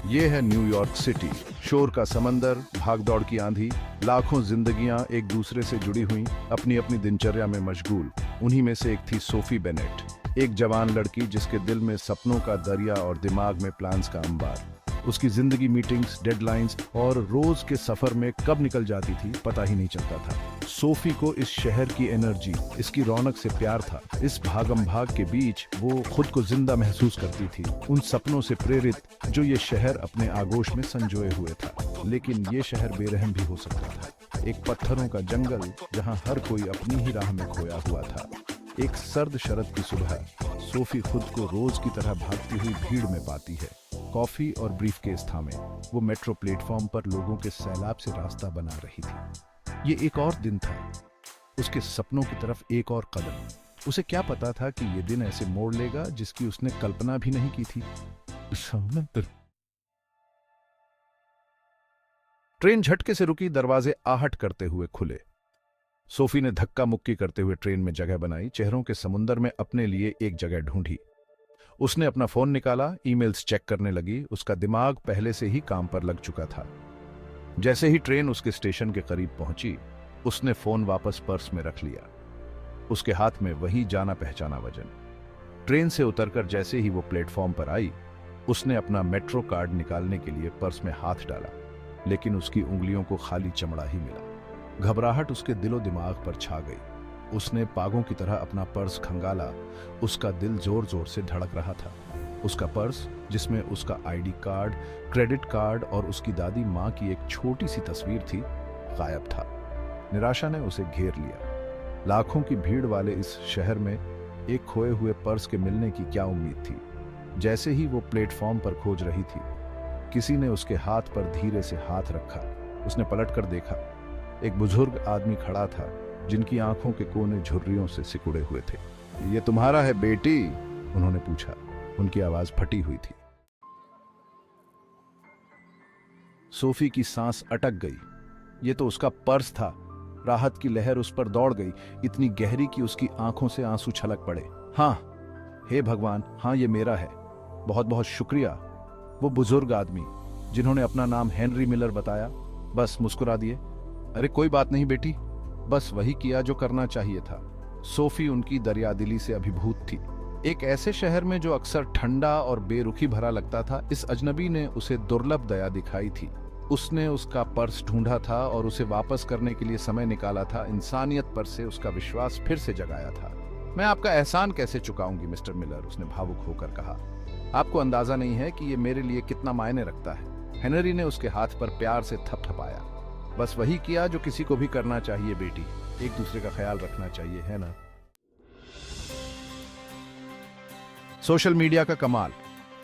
ये है New York city. शोर का समंदर, भागदौड़ की आंधी, लाखों जिंदगियां एक दूसरे से जुड़ी हुई, अपनी अपनी दिनचर्या में मशगूल। उन्हीं में से एक थी सोफी बेनेट, एक जवान लड़की जिसके दिल में सपनों का दरिया और दिमाग में प्लान्स का अंबार। उसकी जिंदगी मीटिंग्स, डेडलाइंस और रोज के सफर में कब निकल जाती थी पता ही नहीं चलता था। सोफी को इस शहर की एनर्जी, इसकी रौनक से प्यार था। इस भागम भाग के बीच वो खुद को जिंदा महसूस करती थी, उन सपनों से प्रेरित जो ये शहर अपने आगोश में संजोए हुए था। लेकिन ये शहर बेरहम भी हो सकता था, एक पत्थरों का जंगल जहां हर कोई अपनी ही राह में खोया हुआ था। एक सर्द शरद की सुबह सोफी खुद को रोज की तरह भागती हुई भीड़ में पाती है। कॉफी और ब्रीफकेस थामे वो मेट्रो प्लेटफॉर्म पर लोगों के सैलाब से रास्ता बना रही थी। ये एक और दिन था, उसके सपनों की तरफ एक और कदम। उसे क्या पता था कि ये दिन ऐसे मोड़ लेगा जिसकी उसने कल्पना भी नहीं की थी। ट्रेन झटके से रुकी, दरवाजे आहट करते हुए खुले। सोफी ने धक्का मुक्की करते हुए ट्रेन में जगह बनाई, चेहरों के समुंदर में अपने लिए एक जगह ढूंढी। उसने अपना फोन निकाला, ईमेल्स चेक करने लगी। उसका दिमाग पहले से ही काम पर लग चुका था। जैसे ही ट्रेन उसके स्टेशन के करीब पहुंची, उसने फोन वापस पर्स में रख लिया। उसके हाथ में वही जाना पहचाना वजन। ट्रेन से उतरकर जैसे ही वो प्लेटफॉर्म पर आई, उसने अपना मेट्रो कार्ड निकालने के लिए पर्स में हाथ डाला, लेकिन उसकी उंगलियों को खाली चमड़ा ही मिला। घबराहट उसके दिलो दिमाग पर छा गई। उसने पागों की तरह अपना पर्स खंगाला। उसका दिल जोर जोर से धड़क रहा था। उसका पर्स, जिसमें उसका आईडी कार्ड, क्रेडिट कार्ड और उसकी दादी माँ की एक छोटी सी तस्वीर थी, गायब था। निराशा ने उसे घेर लिया। लाखों की भीड़ वाले इस शहर में एक खोए हुए पर्स के मिलने की क्या उम्मीद थी। जैसे ही वो प्लेटफॉर्म पर खोज रही थी, किसी ने उसके हाथ पर धीरे से हाथ रखा। उसने पलटकर देखा, एक बुजुर्ग आदमी खड़ा था जिनकी आंखों के कोने झुर्रियों से सिकुड़े हुए थे। ये तुम्हारा है बेटी? उन्होंने पूछा। उनकी आवाज फटी हुई थी। सोफी की सांस अटक गई। ये तो उसका पर्स था। राहत की लहर उस पर दौड़ गई, इतनी गहरी कि उसकी आंखों से आंसू छलक पड़े। हाँ, हे भगवान, हाँ ये मेरा है। बहुत बहुत शुक्रिया। वो बुजुर्ग आदमी, जिन्होंने अपना नाम हेनरी मिलर बताया, बस मुस्कुरा दिए। अरे कोई बात नहीं बेटी, बस वही किया जो करना चाहिए था। सोफी उनकी दरियादिली से अभिभूत थी। एक ऐसे शहर में जो अक्सर ठंडा और बेरुखी भरा लगता था, इस अजनबी ने उसे दुर्लभ दया दिखाई थी। उसने उसका पर्स ढूंढा था और उसे वापस करने के लिए समय निकाला था। इंसानियत पर से उसका विश्वास फिर से जगाया था। मैं आपका एहसान कैसे चुकाऊंगी मिस्टर मिलर, उसने भावुक होकर कहा। आपको अंदाजा नहीं है कि ये मेरे लिए कितना मायने रखता है। हेनरी ने उसके हाथ पर प्यार से थपथपाया। बस वही किया जो किसी को भी करना चाहिए बेटी, एक दूसरे का ख्याल रखना चाहिए, है ना? सोशल मीडिया का कमाल।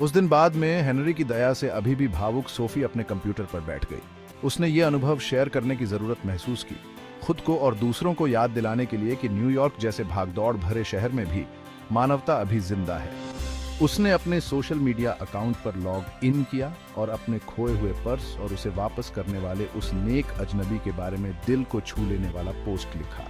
उस दिन बाद में हेनरी की दया से अभी भी भावुक सोफी अपने कंप्यूटर पर बैठ गई। उसने ये अनुभव शेयर करने की जरूरत महसूस की, खुद को और दूसरों को याद दिलाने के लिए कि न्यूयॉर्क जैसे भागदौड़ भरे शहर में भी मानवता अभी जिंदा है। उसने अपने सोशल मीडिया अकाउंट पर लॉग इन किया और अपने खोए हुए पर्स और उसे वापस करने वाले उस नेक अजनबी के बारे में दिल को छू लेने वाला पोस्ट लिखा।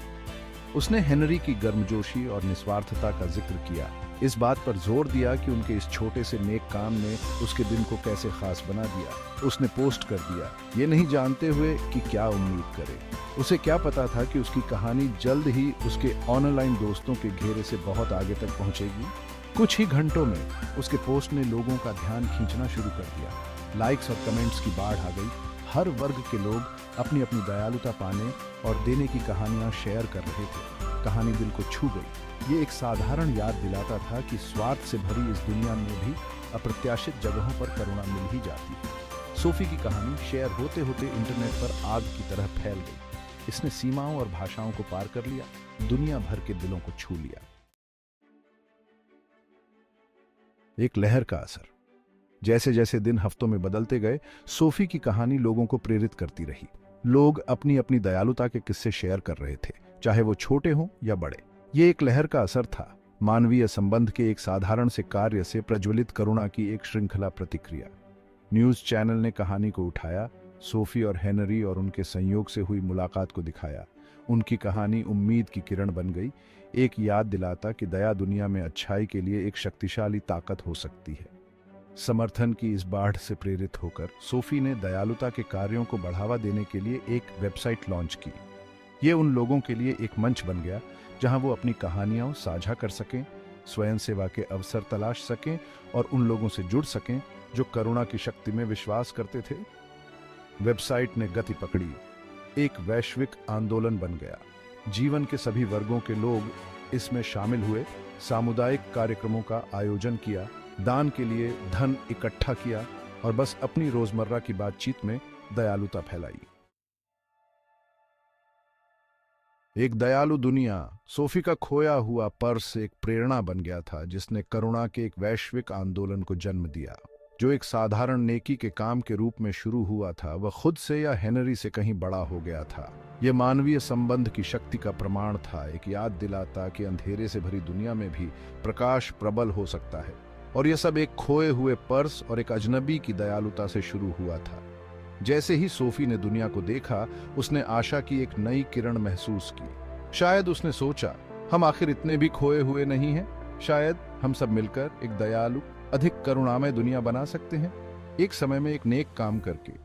उसने हेनरी की गर्मजोशी और निस्वार्थता का जिक्र किया, इस बात पर जोर दिया कि उनके इस छोटे से नेक काम ने उसके दिन को कैसे खास बना दिया। उसने पोस्ट कर दिया, ये नहीं जानते हुए कि क्या उम्मीद करे। उसे क्या पता था कि उसकी कहानी जल्द ही उसके ऑनलाइन दोस्तों के घेरे से बहुत आगे तक पहुंचेगी। कुछ ही घंटों में उसके पोस्ट ने लोगों का ध्यान खींचना शुरू कर दिया। लाइक्स और कमेंट्स की बाढ़ आ गई। हर वर्ग के लोग अपनी अपनी दयालुता पाने और देने की कहानियां शेयर कर रहे थे। कहानी दिल को छू गई। ये एक साधारण याद दिलाता था कि स्वार्थ से भरी इस दुनिया में भी अप्रत्याशित जगहों पर करुणा मिल ही जाती है। सोफी की कहानी शेयर होते होते इंटरनेट पर आग की तरह फैल गई। इसने सीमाओं और भाषाओं को पार कर लिया, दुनिया भर के दिलों को छू लिया। एक लहर का असर। जैसे जैसे दिन हफ्तों में बदलते गए, सोफी की कहानी लोगों को प्रेरित करती रही। लोग अपनी अपनी दयालुता के किस्से शेयर कर रहे थे, चाहे वो छोटे हों या बड़े। ये एक लहर का असर था, मानवीय संबंध के एक साधारण से कार्य से प्रज्वलित करुणा की एक श्रृंखला प्रतिक्रिया। न्यूज चैनल ने कहानी को उठाया, सोफी और हेनरी और उनके संयोग से हुई मुलाकात को दिखाया। उनकी कहानी उम्मीद की किरण बन गई, एक याद दिलाता कि दया दुनिया में अच्छाई के लिए एक शक्तिशाली ताकत हो सकती है। समर्थन की इस बाढ़ से प्रेरित होकर सोफी ने दयालुता के कार्यों को बढ़ावा देने के लिए एक वेबसाइट लॉन्च की। ये उन लोगों के लिए एक मंच बन गया जहां वो अपनी कहानियां साझा कर सकें, स्वयं सेवा के अवसर तलाश सकें और उन लोगों से जुड़ सकें जो करुणा की शक्ति में विश्वास करते थे। वेबसाइट ने गति पकड़ी, एक वैश्विक आंदोलन बन गया। जीवन के सभी वर्गों के लोग इसमें शामिल हुए, सामुदायिक कार्यक्रमों का आयोजन किया, दान के लिए धन इकट्ठा किया और बस अपनी रोजमर्रा की बातचीत में दयालुता फैलाई। एक दयालु दुनिया। सोफी का खोया हुआ पर्स एक प्रेरणा बन गया था जिसने करुणा के एक वैश्विक आंदोलन को जन्म दिया। जो एक साधारण नेकी के काम के रूप में शुरू हुआ था, वह खुद से या हेनरी से कहीं बड़ा हो गया था। यह मानवीय संबंध की शक्ति का प्रमाण था, एक याद दिलाता कि अंधेरे से भरी दुनिया में भी प्रकाश प्रबल हो सकता है। और यह सब एक खोए हुए पर्स और एक अजनबी की दयालुता से शुरू हुआ था। जैसे ही सोफी ने दुनिया को देखा, उसने आशा की एक नई किरण महसूस की। शायद उसने सोचा, हम आखिर इतने भी खोए हुए नहीं हैं। शायद हम सब मिलकर एक दयालु, अधिक करुणामय दुनिया बना सकते हैं। एक समय में एक नेक काम करके